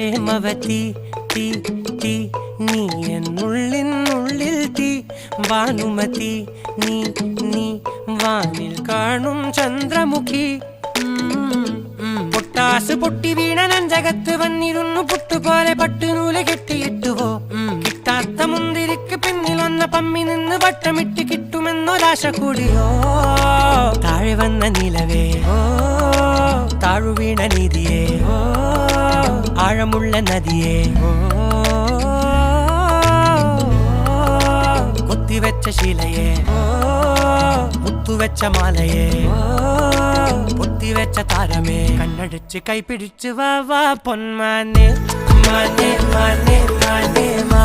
പ്രേമവതി തീ തീ നീ എന്നുള്ളിനുള്ളിൽ തീ ഭാനുമതി നീ നീ വാനിൽ കാണും ചന്ദ്രമുഖി പൊട്ടാസ് പൊട്ടി വീണ നെഞ്ചകത്ത് വന്നിരുന്നു പുട്ടുപോലെ പട്ടുനൂല് കെട്ടിയിട്ടുവോ കിട്ടാത്ത മുന്തിരിക്ക് പിന്നിൽ വന്ന പമ്മി നിന്ന് വട്ടമിട്ട് കിട്ടുമെന്നൊരാശ കൂടിയോ താഴെ വന്ന നിലവേ താഴു വീണ നിധിയേ ആഴമുള്ള നദിയേ കൊത്തിവെച്ച ശിലയേ മുത്തുവെച്ച മാലയേ പൊത്തിവെച്ച താരമേ കണ്ണടിച്ച് കൈപിടിച്ച് വാ വാ പൊന്മാനെ മാനേ മാനേ മാനേ മാ